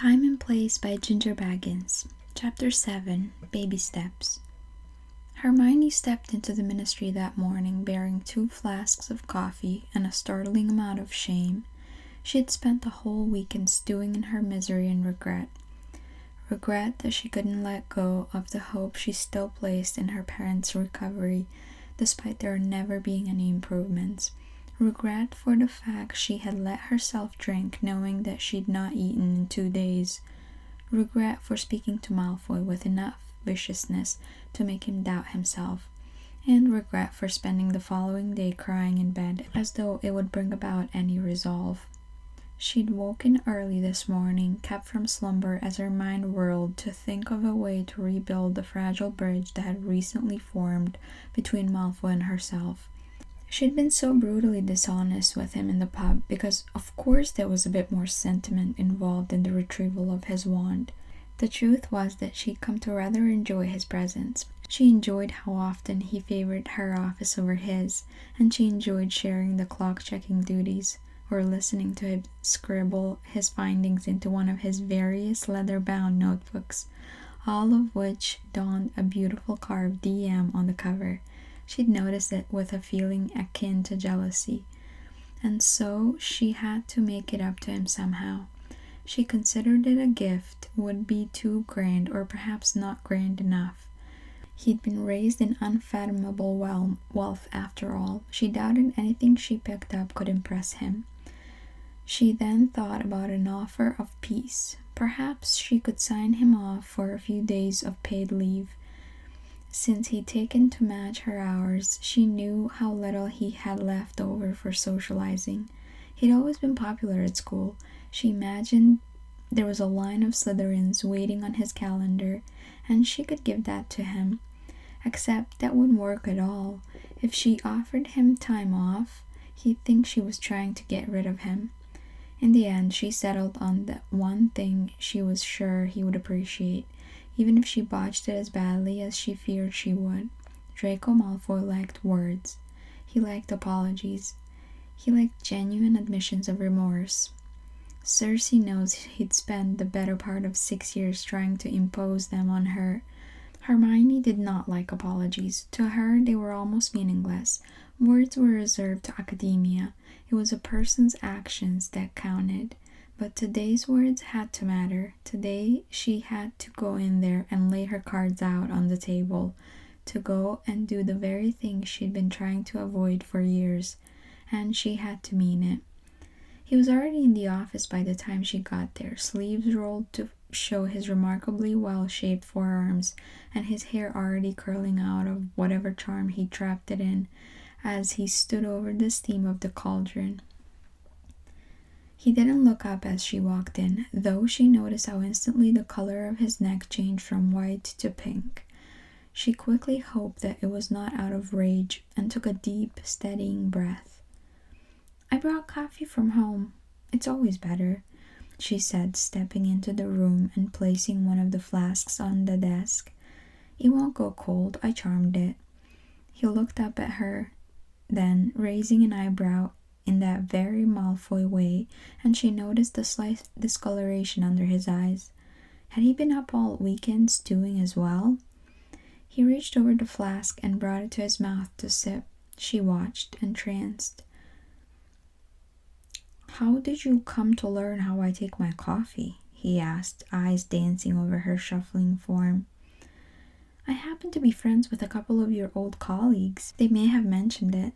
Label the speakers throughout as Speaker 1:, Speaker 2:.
Speaker 1: Time and Place by GingerBaggins. Chapter 7, Baby Steps. Hermione stepped into the ministry that morning bearing 2 flasks of coffee and a startling amount of shame. She had spent the whole weekend stewing in her misery and regret. Regret that she couldn't let go of the hope she still placed in her parents' recovery, despite there never being any improvements. Regret for the fact she had let herself drink knowing that she'd not eaten in 2 days. Regret for speaking to Malfoy with enough viciousness to make him doubt himself. And regret for spending the following day crying in bed as though it would bring about any resolve. She'd woken early this morning, kept from slumber as her mind whirled to think of a way to rebuild the fragile bridge that had recently formed between Malfoy and herself. She'd been so brutally dishonest with him in the pub because, of course, there was a bit more sentiment involved in the retrieval of his wand. The truth was that she'd come to rather enjoy his presence. She enjoyed how often he favored her office over his, and she enjoyed sharing the clock-checking duties, or listening to him scribble his findings into one of his various leather-bound notebooks, all of which donned a beautiful carved DM on the cover. She'd noticed it with a feeling akin to jealousy, and so she had to make it up to him somehow. She considered it a gift would be too grand or perhaps not grand enough. He'd been raised in unfathomable wealth after all. She doubted anything she picked up could impress him. She then thought about an offer of peace. Perhaps she could sign him off for a few days of paid leave. Since he'd taken to match her hours, she knew how little he had left over for socializing. He'd always been popular at school. She imagined there was a line of Slytherins waiting on his calendar, and she could give that to him. Except that wouldn't work at all. If she offered him time off, he'd think she was trying to get rid of him. In the end, she settled on the one thing she was sure he would appreciate, even if she botched it as badly as she feared she would. Draco Malfoy liked words. He liked apologies. He liked genuine admissions of remorse. Cersei knows he'd spent the better part of 6 years trying to impose them on her. Hermione did not like apologies. To her, they were almost meaningless. Words were reserved to academia. It was a person's actions that counted. But today's words had to matter. Today, she had to go in there and lay her cards out on the table. To go and do the very thing she'd been trying to avoid for years. And she had to mean it. He was already in the office by the time she got there, sleeves rolled to show his remarkably well-shaped forearms, and his hair already curling out of whatever charm he trapped it in, as he stood over the steam of the cauldron. He didn't look up as she walked in, though she noticed how instantly the color of his neck changed from white to pink. She quickly hoped that it was not out of rage, and took a deep, steadying breath. "I brought coffee from home. It's always better," she said, stepping into the room and placing one of the flasks on the desk. "It won't go cold. I charmed it." He looked up at her, then, raising an eyebrow in that very Malfoy way, and she noticed the slight discoloration under his eyes. Had he been up all weekend stewing as well? He reached over the flask and brought it to his mouth to sip. She watched, entranced. "How did you come to learn how I take my coffee?" he asked, eyes dancing over her shuffling form. "I happen to be friends with a couple of your old colleagues. They may have mentioned it."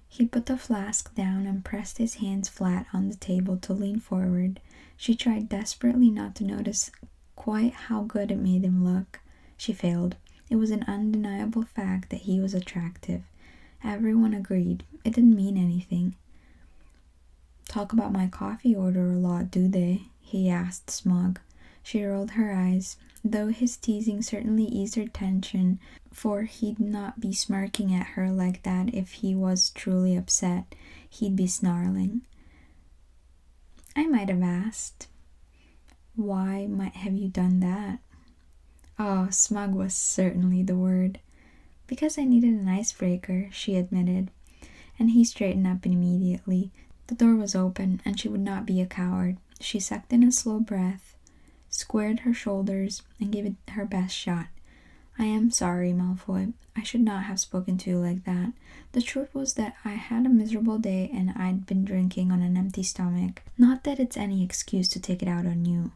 Speaker 1: He put the flask down and pressed his hands flat on the table to lean forward. She tried desperately not to notice quite how good it made him look. She failed. It was an undeniable fact that he was attractive. Everyone agreed. It didn't mean anything. "Talk about my coffee order a lot, do they?" he asked, smug. She rolled her eyes, though his teasing certainly eased her tension, for he'd not be smirking at her like that if he was truly upset. He'd be snarling. "I might have asked." "Why might have you done that?" Oh, smug was certainly the word. "Because I needed an icebreaker," she admitted, and he straightened up immediately. The door was open, and she would not be a coward. She sucked in a slow breath, squared her shoulders, and gave it her best shot. I am sorry, Malfoy. I should not have spoken to you like that. The truth was that I had a miserable day and I'd been drinking on an empty stomach. Not that it's any excuse to take it out on you.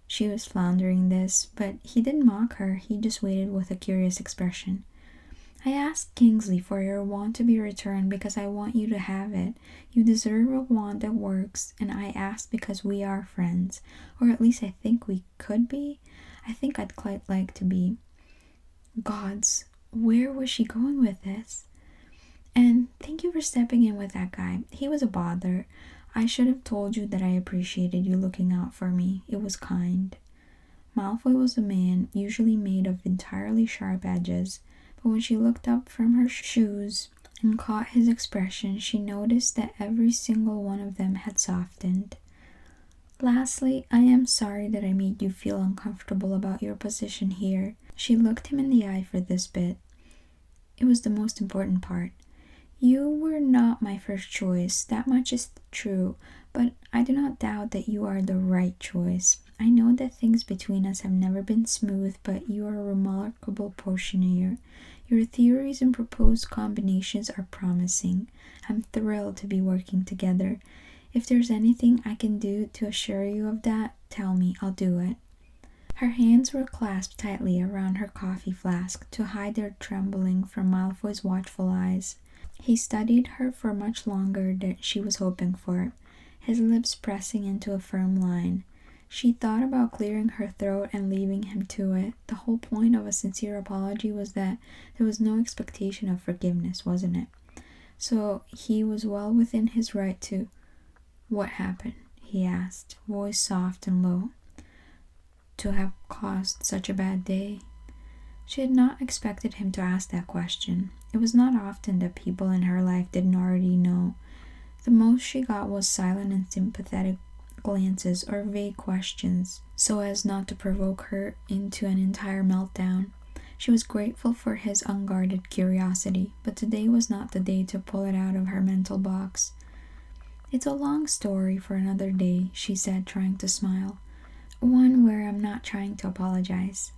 Speaker 1: She was floundering this, but he didn't mock her. He just waited with a curious expression. I asked Kingsley for your wand to be returned because I want you to have it. You deserve a wand that works, and I asked because we are friends. Or at least I think we could be. I think I'd quite like to be. Gods, where was she going with this? And thank you for stepping in with that guy. He was a bother. I should have told you that I appreciated you looking out for me. It was kind. Malfoy was a man usually made of entirely sharp edges, but when she looked up from her shoes and caught his expression, she noticed that every single one of them had softened. Lastly, I am sorry that I made you feel uncomfortable about your position here. She looked him in the eye for this bit. It was the most important part. You were not my first choice, that much is true, but I do not doubt that you are the right choice. I know that things between us have never been smooth, but you are a remarkable potioneer. Your theories and proposed combinations are promising. I'm thrilled to be working together. If there's anything I can do to assure you of that, tell me, I'll do it. Her hands were clasped tightly around her coffee flask to hide their trembling from Malfoy's watchful eyes. He studied her for much longer than she was hoping for, his lips pressing into a firm line. She thought about clearing her throat and leaving him to it. The whole point of a sincere apology was that there was no expectation of forgiveness, wasn't it? So he was well within his right to... What happened? He asked, voice soft and low. To have caused such a bad day? She had not expected him to ask that question. It was not often that people in her life didn't already know. The most she got was silent and sympathetic glances or vague questions, so as not to provoke her into an entire meltdown. She was grateful for his unguarded curiosity, but today was not the day to pull it out of her mental box. It's a long story for another day, she said, trying to smile. One where I'm not trying to apologize.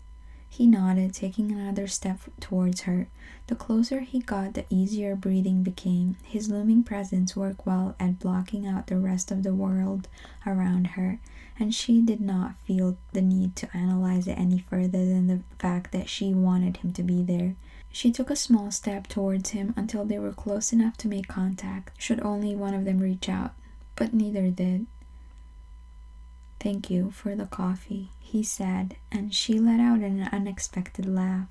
Speaker 1: He nodded, taking another step towards her. The closer he got, the easier breathing became. His looming presence worked well at blocking out the rest of the world around her, and she did not feel the need to analyze it any further than the fact that she wanted him to be there. She took a small step towards him until they were close enough to make contact, should only one of them reach out, but neither did. Thank you for the coffee, he said, and she let out an unexpected laugh.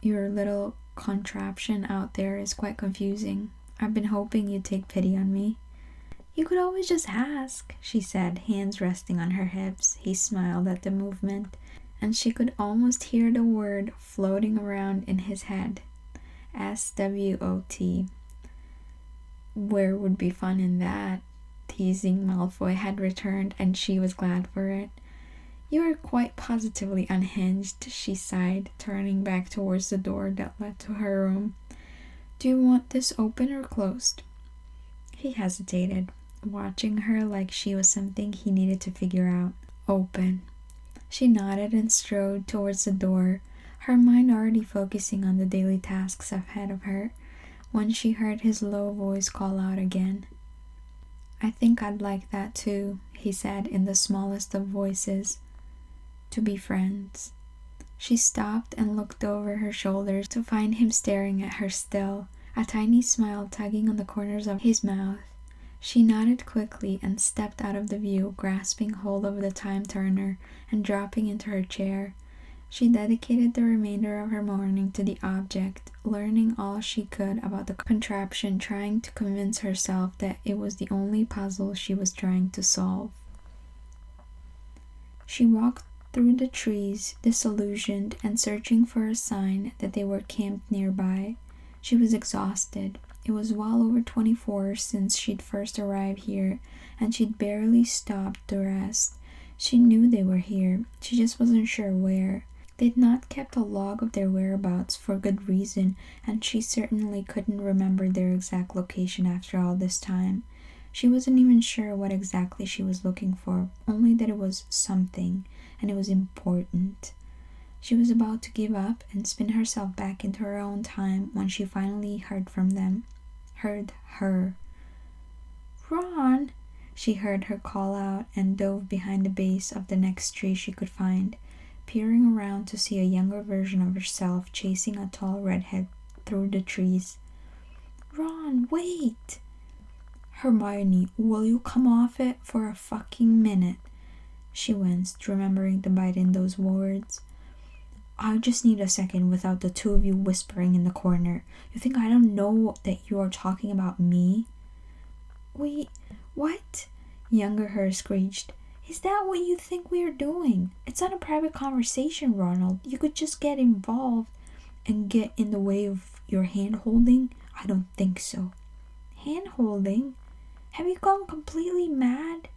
Speaker 1: Your little contraption out there is quite confusing. I've been hoping you'd take pity on me. You could always just ask, she said, hands resting on her hips. He smiled at the movement, and she could almost hear the word floating around in his head. SWOT. Where would be fun in that? Teasing Malfoy had returned, and she was glad for it. You are quite positively unhinged, she sighed, turning back towards the door that led to her room. Do you want this open or closed? He hesitated, watching her like she was something he needed to figure out. Open. She nodded and strode towards the door, her mind already focusing on the daily tasks ahead of her, when she heard his low voice call out again. I think I'd like that too, he said in the smallest of voices. To be friends. She stopped and looked over her shoulders to find him staring at her still, a tiny smile tugging on the corners of his mouth. She nodded quickly and stepped out of the view, grasping hold of the time turner and dropping into her chair. She dedicated the remainder of her morning to the object, learning all she could about the contraption, trying to convince herself that it was the only puzzle she was trying to solve. She walked through the trees, disillusioned and searching for a sign that they were camped nearby. She was exhausted. It was well over 24 since she'd first arrived here, and she'd barely stopped to rest. She knew they were here, she just wasn't sure where. They'd not kept a log of their whereabouts for good reason, and she certainly couldn't remember their exact location after all this time. She wasn't even sure what exactly she was looking for, only that it was something, and it was important. She was about to give up and spin herself back into her own time when she finally heard from them. Heard her. "Ron!" She heard her call out and dove behind the base of the next tree she could find, peering around to see a younger version of herself chasing a tall redhead through the trees. "Ron, wait!" "Hermione, will you come off it for a fucking minute?" She winced, remembering the bite in those words. "I just need a second without the two of you whispering in the corner. You think I don't know that you are talking about me?" "Wait, what?" Younger her screeched. "Is that what you think we are doing? It's not a private conversation, Ronald. You could just get involved and get in the way of your hand-holding? I don't think so." "Hand-holding? Have you gone completely mad?"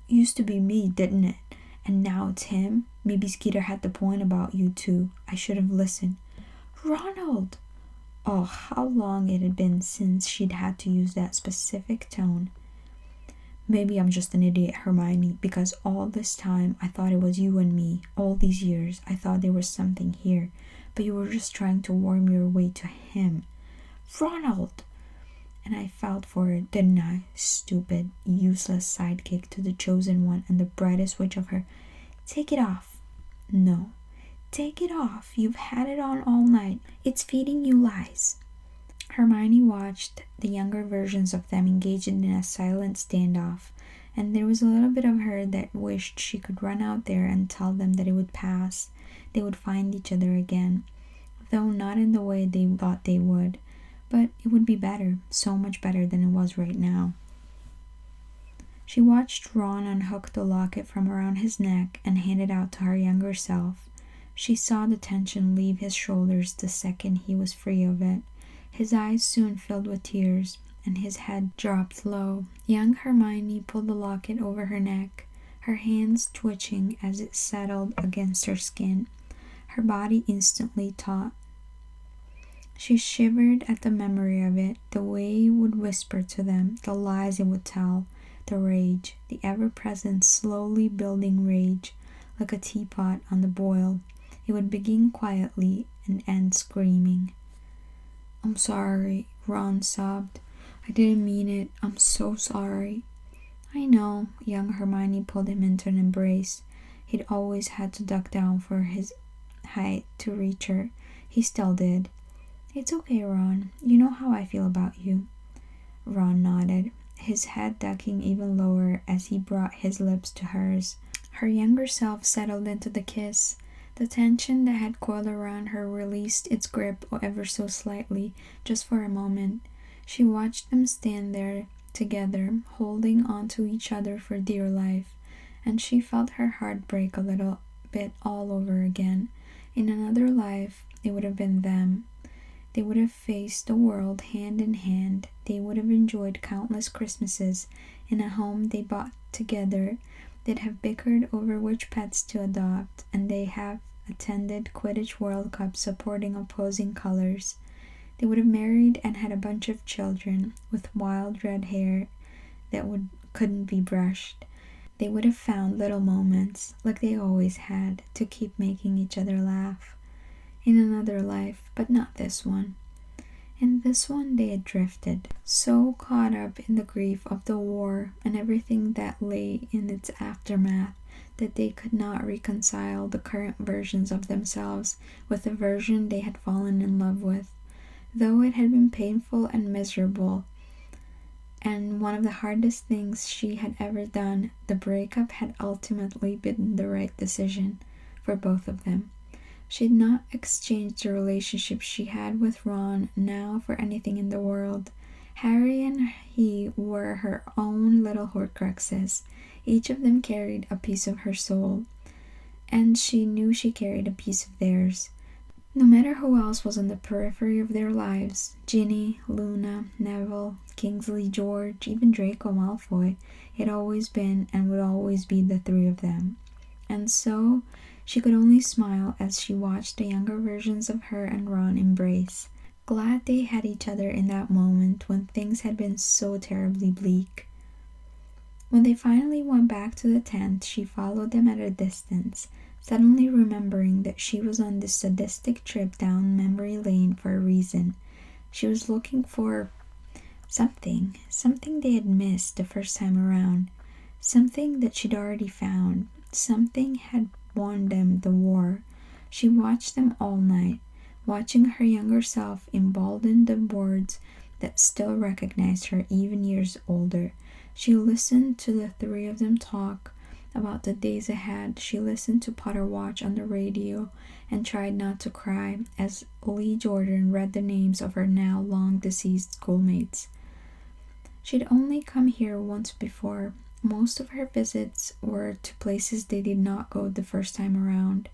Speaker 1: "Used to be me, didn't it? And now it's him. Maybe Skeeter had the point about you too. I should have listened." "Ronald!" Oh, how long it had been since she'd had to use that specific tone. "Maybe I'm just an idiot, Hermione, because all this time I thought it was you and me. All these years I thought there was something here, but you were just trying to worm your way to him." "Ronald!" "And I felt for it, didn't I? Stupid, useless sidekick to the chosen one and the brightest witch of her. Take it off." "No." "Take it off. You've had it on all night. It's feeding you lies." Hermione watched the younger versions of them engaged in a silent standoff, and there was a little bit of her that wished she could run out there and tell them that it would pass. They would find each other again, though not in the way they thought they would. But it would be better, so much better than it was right now. She watched Ron unhook the locket from around his neck and hand it out to her younger self. She saw the tension leave his shoulders the second he was free of it. His eyes soon filled with tears, and his head dropped low. Young Hermione pulled the locket over her neck, her hands twitching as it settled against her skin. Her body instantly taut. She shivered at the memory of it, the way it would whisper to them, the lies it would tell, the rage, the ever-present, slowly building rage, like a teapot on the boil. It would begin quietly and end screaming. "I'm sorry," Ron sobbed. "I didn't mean it. I'm so sorry." "I know." Young Hermione pulled him into an embrace. He'd always had to duck down for his height to reach her. He still did. "It's okay, Ron. You know how I feel about you." Ron nodded, his head ducking even lower as he brought his lips to hers. Her younger self settled into the kiss. The tension that had coiled around her released its grip ever so slightly, just for a moment. She watched them stand there together, holding on to each other for dear life, and she felt her heart break a little bit all over again. In another life, it would have been them. They would have faced the world hand in hand. They would have enjoyed countless Christmases in a home they bought together. They'd have bickered over which pets to adopt, and they have attended Quidditch World Cups supporting opposing colors. They would have married and had a bunch of children with wild red hair that couldn't be brushed. They would have found little moments, like they always had, to keep making each other laugh. In another life, but not this one. In this one they had drifted, so caught up in the grief of the war and everything that lay in its aftermath, that they could not reconcile the current versions of themselves with the version they had fallen in love with. Though it had been painful and miserable, and one of the hardest things she had ever done, the breakup had ultimately been the right decision for both of them. She had not exchanged the relationship she had with Ron now for anything in the world. Harry and he were her own little Horcruxes. Each of them carried a piece of her soul, and she knew she carried a piece of theirs. No matter who else was on the periphery of their lives, Ginny, Luna, Neville, Kingsley George, even Draco Malfoy, it had always been and would always be the three of them. And so she could only smile as she watched the younger versions of her and Ron embrace. glad they had each other in that moment when things had been so terribly bleak. When they finally went back to the tent, she followed them at a distance, suddenly remembering that she was on this sadistic trip down memory lane for a reason. She was looking for something they had missed the first time around, something that she'd already found. Something had won them the war. She watched them all night, watching her younger self embolden the words that still recognized her even years older. She listened to the three of them talk about the days ahead. She listened to Potter watch on the radio and tried not to cry as Lee Jordan read the names of her now long deceased schoolmates. She'd only come here once before. Most of her visits were to places they did not go the first time around.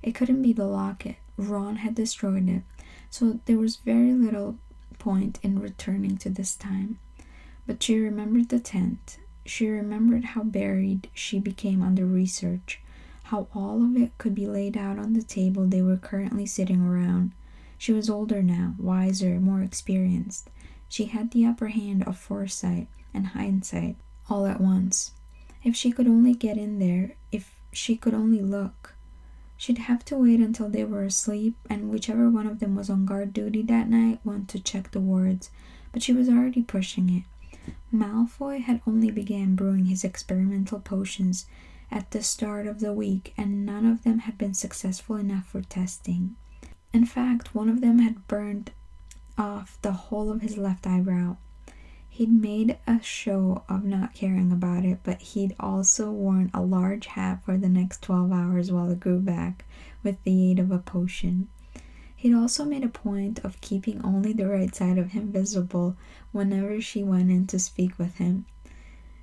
Speaker 1: It couldn't be the locket. Ron had destroyed it, so there was very little point in returning to this time. But she remembered the tent. She remembered how buried she became under research, how all of it could be laid out on the table they were currently sitting around. She was older now, wiser, more experienced. She had the upper hand of foresight and hindsight all at once. If she could only get in there, if she could only look. She'd have to wait until they were asleep, and whichever one of them was on guard duty that night went to check the wards, but she was already pushing it. Malfoy had only began brewing his experimental potions at the start of the week, and none of them had been successful enough for testing. In fact, one of them had burned off the whole of his left eyebrow. He'd made a show of not caring about it, but he'd also worn a large hat for the next 12 hours while it grew back with the aid of a potion. He'd also made a point of keeping only the right side of him visible whenever she went in to speak with him.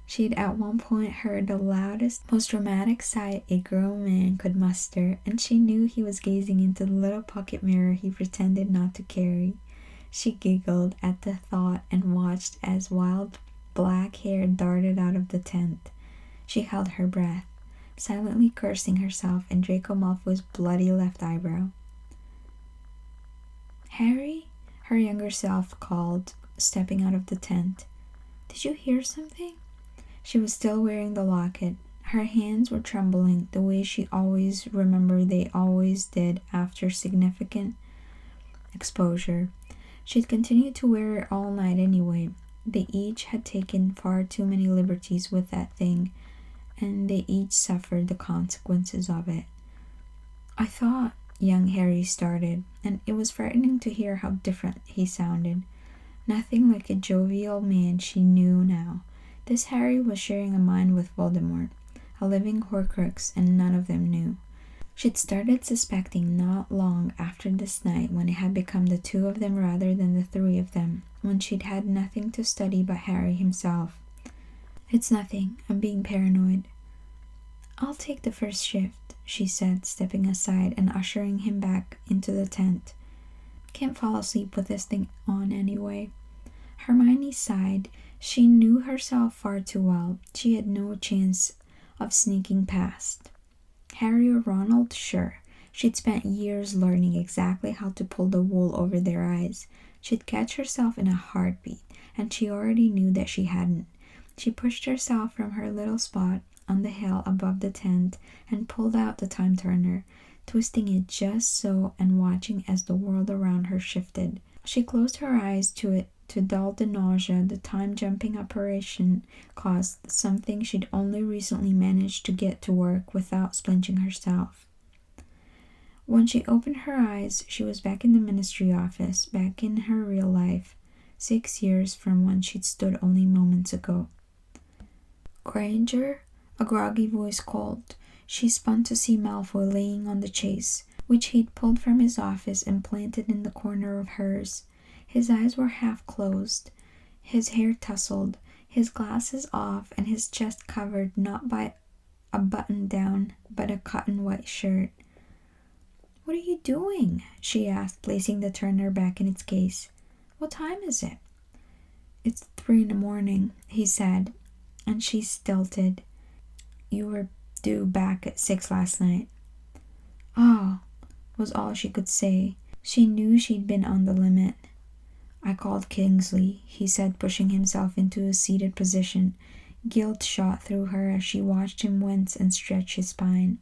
Speaker 1: She'd at one point heard the loudest, most dramatic sigh a grown man could muster, and she knew he was gazing into the little pocket mirror he pretended not to carry. She giggled at the thought and watched as wild black hair darted out of the tent. She held her breath, silently cursing herself and Draco Malfoy's bloody left eyebrow. "Harry?" her younger self called, stepping out of the tent. "Did you hear something?" She was still wearing the locket. Her hands were trembling the way she always remembered they always did after significant exposure. She'd continued to wear it all night anyway. They each had taken far too many liberties with that thing, and they each suffered the consequences of it. "I thought," young Harry started, and it was frightening to hear how different he sounded. Nothing like a jovial man she knew now. This Harry was sharing a mind with Voldemort, a living Horcrux, and none of them knew. She'd started suspecting not long after this night, when it had become the two of them rather than the three of them, when she'd had nothing to study but Harry himself. "It's nothing. I'm being paranoid." "I'll take the first shift," she said, stepping aside and ushering him back into the tent. "Can't fall asleep with this thing on anyway." Hermione sighed. She knew herself far too well. She had no chance of sneaking past. Harry or Ronald? Sure. She'd spent years learning exactly how to pull the wool over their eyes. She'd catch herself in a heartbeat, and she already knew that she hadn't. She pushed herself from her little spot on the hill above the tent and pulled out the time turner, twisting it just so and watching as the world around her shifted. She closed her eyes to it to dull the nausea the time-jumping operation caused, something she'd only recently managed to get to work without splinching herself. When she opened her eyes, she was back in the ministry office, back in her real life, 6 years from when she'd stood only moments ago. "Granger?" a groggy voice called. She spun to see Malfoy laying on the chase, which he'd pulled from his office and planted in the corner of hers. His eyes were half closed, his hair tousled, his glasses off, and his chest covered not by a button-down, but a cotton-white shirt. "What are you doing?" she asked, placing the turner back in its case. "What time is it?" "It's 3 a.m, he said, and she stilted. "You were due back at 6 last night." "Oh," was all she could say. She knew she'd been on the limit. I called Kingsley, he said, pushing himself into a seated position. Guilt shot through her as she watched him wince and stretch his spine.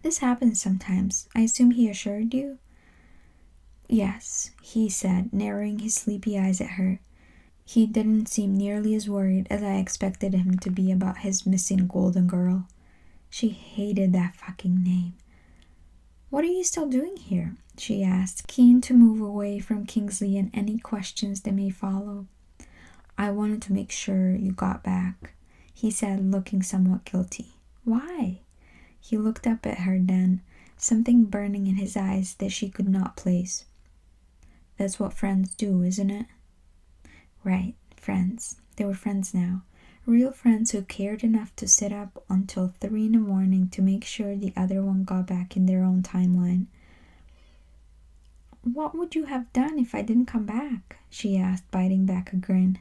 Speaker 1: This happens sometimes. I assume he assured you? Yes, he said, narrowing his sleepy eyes at her. He didn't seem nearly as worried as I expected him to be about his missing golden girl. She hated that fucking name. What are you still doing here? She asked, keen to move away from Kingsley and any questions that may follow. I wanted to make sure you got back, he said, looking somewhat guilty. Why? He looked up at her then, something burning in his eyes that she could not place. That's what friends do, isn't it? Right, friends. They were friends now. Real friends who cared enough to sit up until 3 a.m. to make sure the other one got back in their own timeline. What would you have done if I didn't come back? She asked, biting back a grin.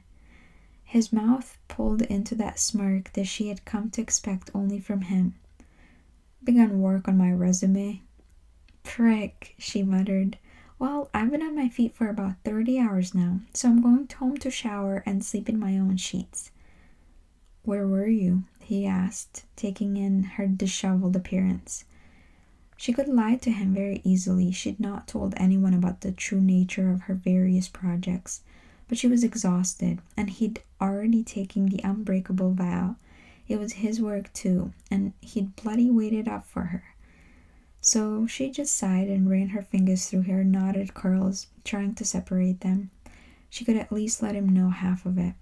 Speaker 1: His mouth pulled into that smirk that she had come to expect only from him. Begun work on my resume? Prick, she muttered. Well, I've been on my feet for about 30 hours now, so I'm going home to shower and sleep in my own sheets. Where were you? He asked, taking in her disheveled appearance. She could lie to him very easily. She'd not told anyone about the true nature of her various projects, but she was exhausted, and he'd already taken the unbreakable vow. It was his work too, and he'd bloody waited up for her. So she just sighed and ran her fingers through her knotted curls, trying to separate them. She could at least let him know half of it.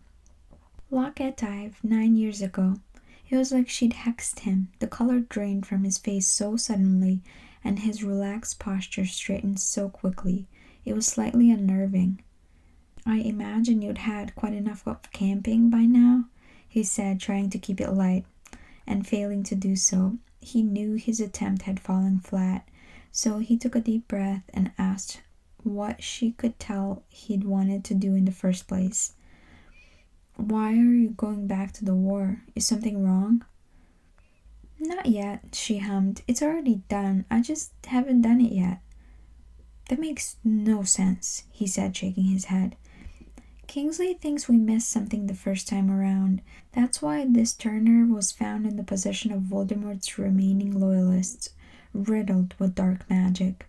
Speaker 1: Loch Etive, 9 years ago. It was like she'd hexed him. The color drained from his face so suddenly, and his relaxed posture straightened so quickly. It was slightly unnerving. I imagine you'd had quite enough of camping by now, he said, trying to keep it light, and failing to do so. He knew his attempt had fallen flat, so he took a deep breath and asked what she could tell he'd wanted to do in the first place. Why are you going back to the war? Is something wrong? Not yet, she hummed. It's already done. I just haven't done it yet. That makes no sense, he said, shaking his head. Kingsley thinks we missed something the first time around. That's why this Turner was found in the possession of Voldemort's remaining loyalists, riddled with dark magic.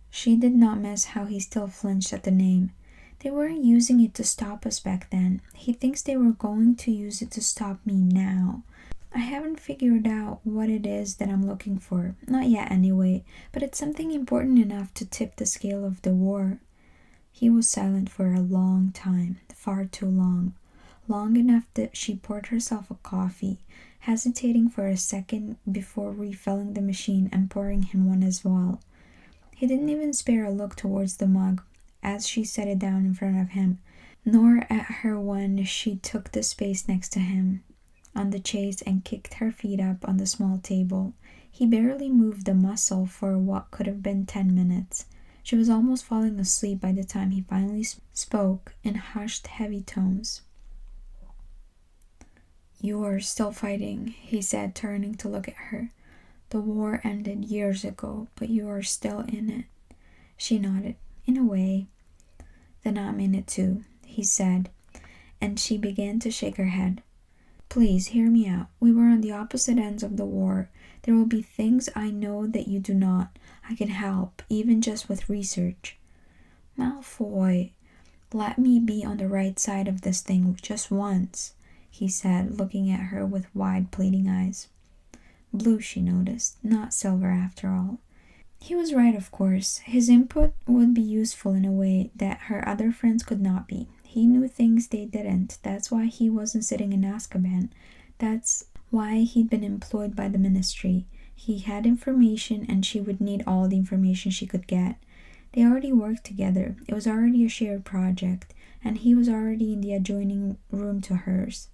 Speaker 1: She did not miss how he still flinched at the name. They weren't using it to stop us back then. He thinks they were going to use it to stop me now. I haven't figured out what it is that I'm looking for. Not yet anyway, but it's something important enough to tip the scale of the war. He was silent for a long time, far too long. Long enough that she poured herself a coffee, hesitating for a second before refilling the machine and pouring him one as well. He didn't even spare a look towards the mug as she set it down in front of him, nor at her when she took the space next to him on the chase and kicked her feet up on the small table. He barely moved a muscle for what could have been 10 minutes. She was almost falling asleep by the time he finally spoke in hushed, heavy tones. You are still fighting, he said, turning to look at her. The war ended years ago, but you are still in it. She nodded. In a way. Then I'm in it too, he said, and she began to shake her head. Please, hear me out. We were on the opposite ends of the war. There will be things I know that you do not. I can help, even just with research. Malfoy, let me be on the right side of this thing just once, he said, looking at her with wide, pleading eyes. Blue, she noticed, not silver after all. He was right, of course. His input would be useful in a way that her other friends could not be. He knew things they didn't. That's why he wasn't sitting in Azkaban. That's why he'd been employed by the ministry. He had information, and she would need all the information she could get. They already worked together. It was already a shared project, and he was already in the adjoining room to hers.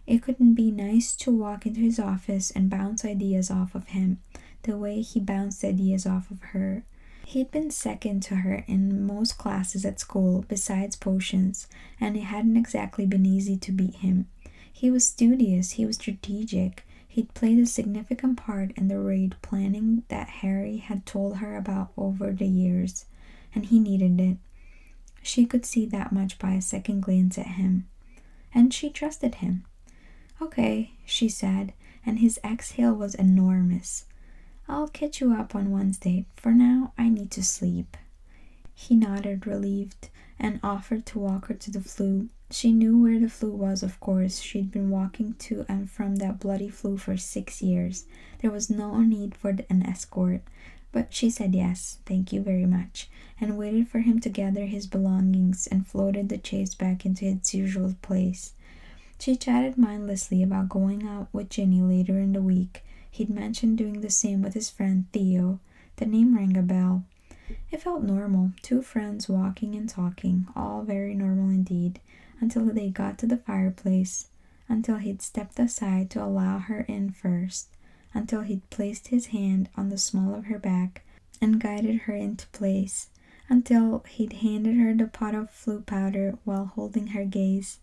Speaker 1: It couldn't be nice to walk into his office and bounce ideas off of him, the way he bounced ideas off of her. He'd been second to her in most classes at school, besides potions, and it hadn't exactly been easy to beat him. He was studious, he was strategic. He'd played a significant part in the raid planning that Harry had told her about over the years, and he needed it. She could see that much by a second glance at him. And she trusted him. "Okay," she said, and his exhale was enormous. "I'll catch you up on Wednesday. For now, I need to sleep." He nodded, relieved, and offered to walk her to the flue. She knew where the flue was, of course. She'd been walking to and from that bloody flue for 6 years. There was no need for an escort. But she said yes, thank you very much, and waited for him to gather his belongings and floated the chase back into its usual place. She chatted mindlessly about going out with Ginny later in the week. He'd mentioned doing the same with his friend Theo. The name rang a bell. It felt normal, two friends walking and talking, all very normal indeed, until they got to the fireplace, until he'd stepped aside to allow her in first, until he'd placed his hand on the small of her back and guided her into place, until he'd handed her the pot of flue powder while holding her gaze.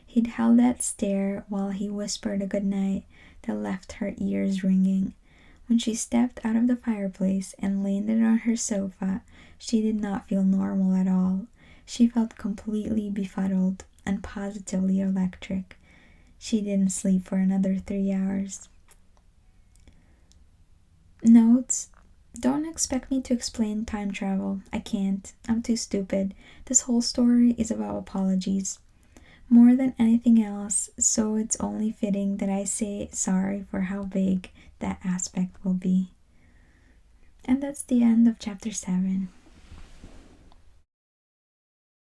Speaker 1: He'd held that stare while he whispered a good night that left her ears ringing. When she stepped out of the fireplace and landed on her sofa, she did not feel normal at all. She felt completely befuddled and positively electric. She didn't sleep for another 3 hours. Notes: don't expect me to explain time travel. I can't. I'm too stupid. This whole story is about apologies. More than anything else, so it's only fitting that I say sorry for how vague that aspect will be. And that's the end of chapter 7.